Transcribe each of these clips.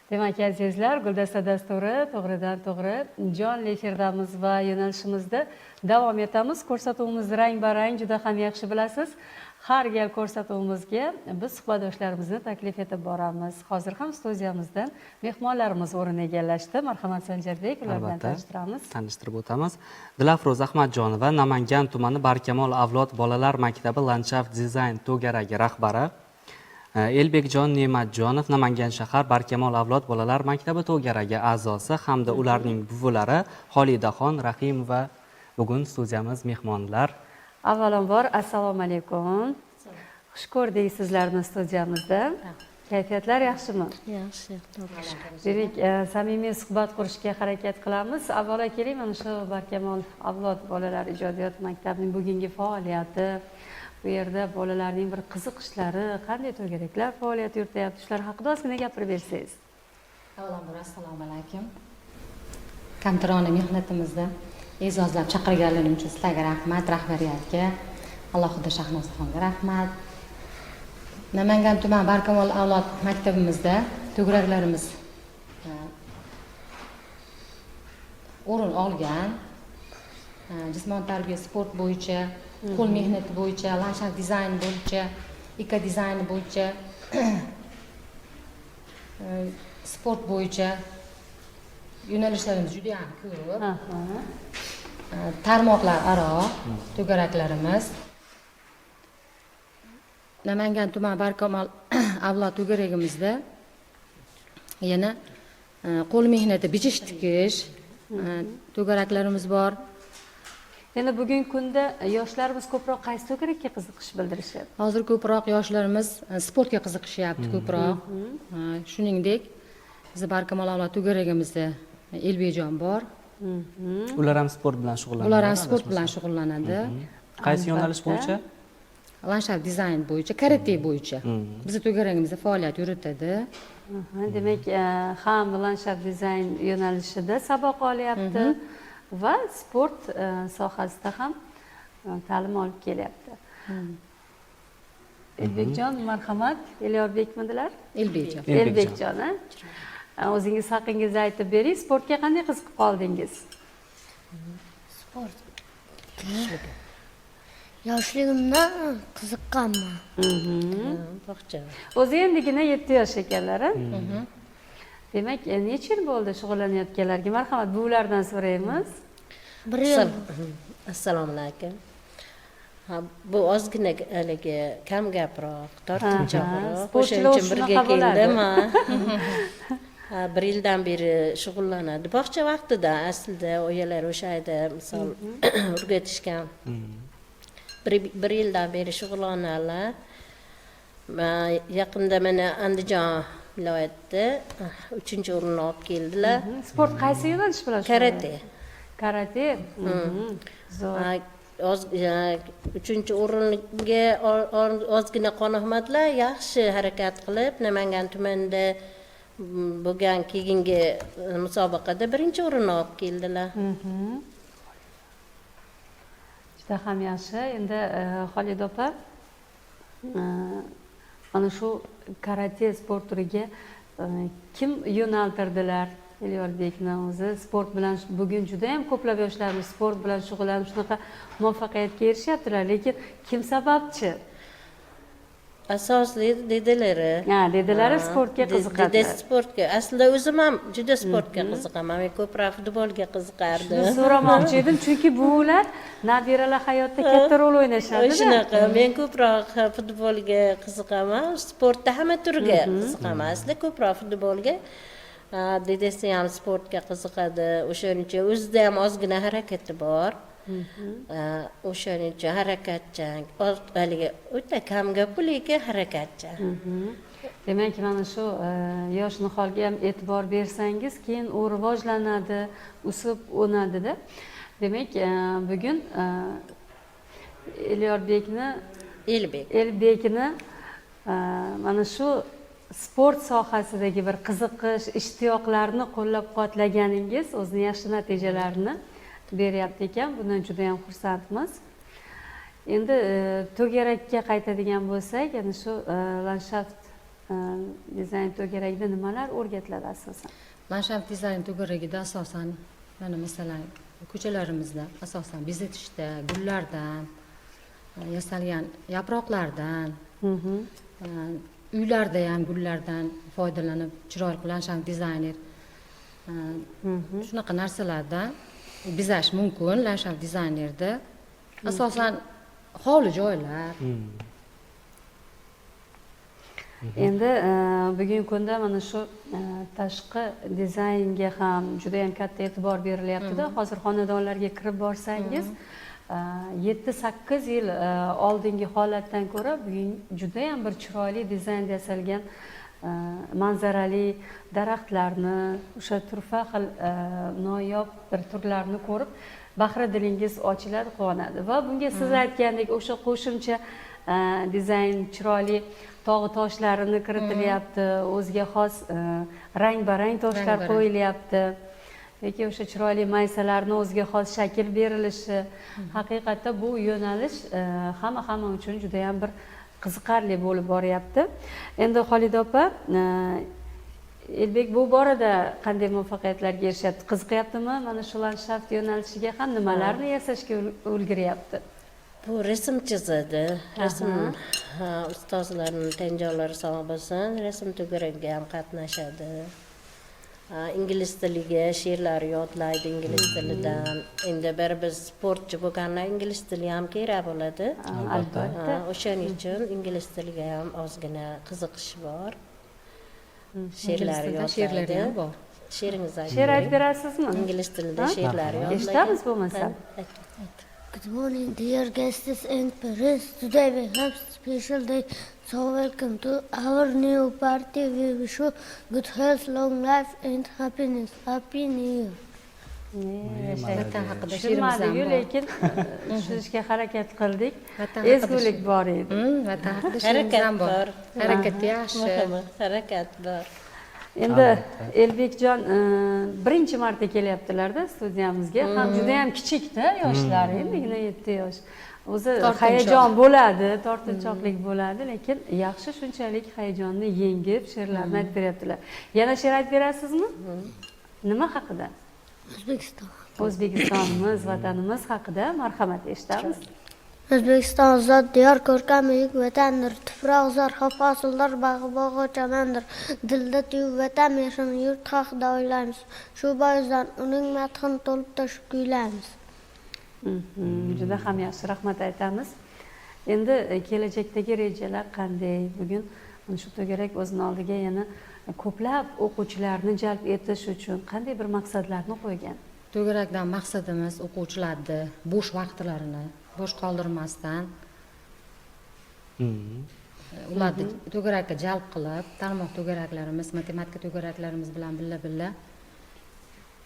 Demak, azizlar, Guldasta dasturi to'g'ridan to'g'ri jonli efirdamiz va yo'nalishimizda davom etamiz. Ko'rsatuvimiz rang-barang, juda ham yaxshi bilasiz. Har gal ko'rsatuvimizga biz suhbatdoshlarimizni taklif etib boramiz. Hozir ham studiyamizdan mehmonlarimiz o'rin egallashdi. Marhamat Sanjarbek, ular bilan tanishtiramiz. Tanishtirib o'tamiz. Dilafroz Ahmadjonova, Namangan tumani Barkamol avlod bolalar maktabi landshaft dizayn to'garagi rahbari. Elbekjon Ne'matjonov, Namangan shahar Barkamol avlod bolalar maktabi to'garagi a'zosi hamda ularning buvilari Xolidaxon Rahimova bugun studiyamiz mehmonlar. Avvalambor assalomu alaykum. Xush ko'rdik sizlarni studiyamizda. Kayfiyatlar yaxshimi? Yaxshi, Demak, samimiy suhbat qurishga harakat qilamiz. Avvalo keling, mana shu Barkamol avlod bolalar ijodiyot maktabining bugungi faoliyati, bu yerda bolalarning bir qiziqishlari, qanday to'garaklar faoliyat yurityapti, shular haqida ozgina gapirib bersangiz. Avvalambor assalomu alaykum. Kamtarona mehnatimizda e'zozlab chaqirganlaring uchun sizlarga rahmat, rahbariyatga, alohida Shahnozaxonga rahmat. Namangan tuman Barkamol avlod maktabimizda to'garaklarimiz o'rin olgan. Jismoniy tarbiya, sport bo'yicha, qo'l mehnati bo'yicha, landshaft dizayn bo'yicha, eko dizayni bo'yicha, sport bo'yicha yo'nalishlarimiz juda ham ko'p. Tarmoqlar aro to'garaklarimiz. Namangan tuman Barkamol avlod to'garagimizda yana qo'l mehnati, bichish tikish to'garaklarimiz bor. Endi bugungi kunda yoshlarimiz ko'proq qaysi to'garakka qiziqish bildirishadi? Hozir ko'proq yoshlarimiz sportga qiziqishyapti ko'proq. Shuningdek, bizning Barkamol avlod to'garagimizda Elbekjon bor. Ular ham sport bilan shug'ullanadi. Ular ham sport bilan shug'ullanadi. Qaysi yo'nalish bo'yicha? Landshaft dizayn bo'yicha, karate bo'yicha. Bizning to'garagimizda faoliyat yuritadi. Demak, ham landshaft dizayn yo'nalishida saboq olyapti va sport sohasida ham ta'lim olib kelyapti. Elbekjon, marhamat. Elyorbekmidilar? Elbekjon. Elbekjon, o'zingiz haqingizda aytib bering. Sportga qanday qiziqib qoldingiz? Sport. Yoshligimdan qiziqqanman. O'zi endigina 7 yosh ekanlar. Demak, necha yil bo'ldi shug'ullanayotganlarga? Marhamat, buvilardan so'raymiz. 1 yil. Assalomu alaykum. Bu ozgina haligi kam gapiroq, tortinchoqroq. O'shaning uchun birga keldim. 1 yildan beri shug'ullanadi. Bog'cha vaqtida aslida oyalar o'sha yerda misol o'rgatishgan. 1 yildan beri shug'ullanadilar. Yaqinda mana Andijon viloyatida 3-o'rinni olib keldilar. Sport qaysi yo'nalish bilan Karate. Karate. Zo'r. 3-o'ringa ozgina qoniqmadilar. Yaxshi harakat qilib, Namangan tumanida bo'lgan keyingi musobaqada 1-o'rinni olib keldilar. Juda ham yaxshi. Endi Xolida opa, mana shu karate sport turiga kim yo'naltirdilar? Elyorbekni o'zi sport bilan bugun juda ham ko'plab yoshlarimiz sport bilan shug'ullanib shunaqa muvaffaqiyatga erishyaptilar, lekin kim sababchi? Asosli dedalari. Dedalari sportga qiziqadi. Deda sportga. Aslida o'zim ham juda sportga qiziqaman. Men ko'proq futbolga qiziqardim. So'ramoqchi edim, chunki buvilar nabiralar hayotda katta rol o'ynashadi. Shunaqa. Men ko'proq futbolga qiziqaman. Sportda hamma turiga qiziqaman. Aslida ko'proq futbolga. Dedasi ham sportga qiziqadi. O'shaning uchun o'zida ham ozgina harakati bor. O'shaning uchun harakatchan. Haligi o'ta kam gap, lekin harakatchan. Demak, mana shu yosh niholga ham e'tibor bersangiz, keyin u rivojlanadi, o'sib o'nadi-da. Demak, bugun Elbekni mana shu sport sohasidagi bir qiziqish, ishtiyoqlarni qo'llab-quvvatlaganingiz o'zini yaxshi natijalarini beryapti ekan. Bundan juda ham xursandmiz. Endi to'garakka qaytadigan bo'lsak, yana shu landshaft dizayn to'garagida nimalar o'rgatiladi asosan? Landshaft dizayn to'garagida asosan mana masalan ko'chalarimizni asosan bezatishda gullardan yasalgan yaproqlardan uylarda ham gullardan foydalanib chiroyli landshaft dizayner shunaqa narsalardan bezash mumkin landshaft dizaynerda asosan hovli joylar. Endi bugungi kunda mana shu tashqi dizaynga ham juda ham katta e'tibor berilyapti-da. Hozir xonadonlarga kirib borsangiz 7-8 yil oldingi holatdan ko'ra bugun juda ham bir chiroyli dizaynda yasalgan manzarali daraxtlarni, o'sha turfa xil noyob bir turlarni ko'rib bahri dilingiz ochiladi, quvonadi. Va bunga siz aytgandek o'sha qo'shimcha dizayn chiroyli tog' toshlarini kiritilyapti, o'ziga xos rang-barang toshlar qo'yilyapti. Yoki o'sha chiroyli maysalarni o'ziga xos shakl berilishi, haqiqatda bu yo'nalish hamma uchun juda ham bir qiziqarli bo'lib boryapti. Endi Xolida opa, Elbek bu borada qanday muvaffaqiyatlarga erishyapti? Qiziqyaptimi? Mana shu landshaft yo'nalishiga ham nimalarni yasashga ulguryapti? Bu rasm chizadi. Rasm ustozlarning tenjonlari sog' bo'lsin. Rasm to'garagiga ham qatnashadi. Ingliz tiliga she'rlar yodlaydi ingliz tilidan. Endi baribir sportchi bo'lganlar ingliz tili ham kerak bo'ladi. Albatta. O'shaning uchun ingliz tiliga ham ozgina qiziqish bor. She'rlar she'rlari yodlaydi. ham bor. She'ringizni She'r aytib berasizmi? ingliz tilida she'rlar yodlaydi. Eshitamiz bo'lmasa. Good morning, dear guests and parents. Today we have special day. So welcome to our new party. We wish you good health, long life and happiness. Happy New Year. Vatan haqida she'rimiz ham Tushunmadiku, bor. lekin tushunishga harakat qildik. Vatan haqida Ezgulik bor edi. Vatan haqida she'rimiz ham bor. bor. Harakat yaxshi. Muhimi harakat bor. Endi Elbekjon birinchi marta kelyaptilar-da studiyamizga. Ham juda ham kichikda yoshlari, endigina 7 yosh. O'zi hayajon bo'ladi, tortinchoqlik bo'ladi, lekin yaxshi shunchalik hayajonni yengib she'rlarni aytib beryaptilar. Yana she'r aytib berasizmi? Nima haqida? O'zbekiston. O'zbekistonimiz, vatanimiz haqida marhamat eshitamiz. O'zbekiston ozod diyor, ko'rkam buyuk vatandir. Tuproq zor, hosillar bog'i chamandir. Dilda tuyib vatan mehrin yurt haqida o'ylaymiz. Shu boisdan uning madhini to'lib toshib kuylaymiz. Juda ham yaxshi, rahmat aytamiz. Endi kelajakdagi rejalar qanday? Bugun mana shu to'garak o'zini oldiga yana ko'plab o'quvchilarni jalb etish uchun qanday bir maqsadlarni qo'ygan? To'garakdan maqsadimiz o'quvchilarni bo'sh vaqtlarini bo'sh qoldirmasdan ularni to'garakka jalb qilib, tarmoq to'garaklarimiz, matematika to'garaklarimiz bilan birga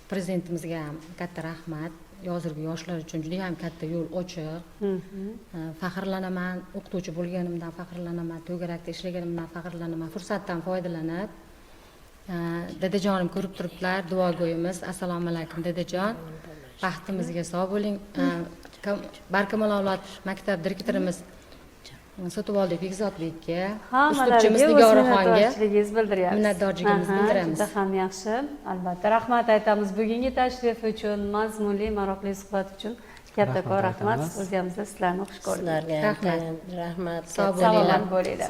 prezidentimizga ham katta rahmat. Hozirgi yoshlar uchun juda ham katta yo'l ochiq. Faxrlanaman, o'qituvchi bo'lganimdan faxrlanaman, to'garakda ishlaganimdan faxrlanaman. Fursatdan foydalanib dadajonim ko'rib turibdilar, duogo'yimiz. Assalomu alaykum dadajon. Baxtimizga sog' bo'ling. Barkamol avlod maktab direktorimiz Sotivoldi Bekzodbekka, ustuvchimiz Nigoraxonga minnatdorchiligimizni bildiramiz. Juda ham yaxshi. Albatta rahmat aytamiz bugungi tashrif uchun, mazmunli, maroqli suhbat uchun. Kattakon rahmat. Studiyamizda sizlarni xush ko'rdik. Sizlarga ham rahmat. Sog' bo'linglar. Salomat bo'linglar.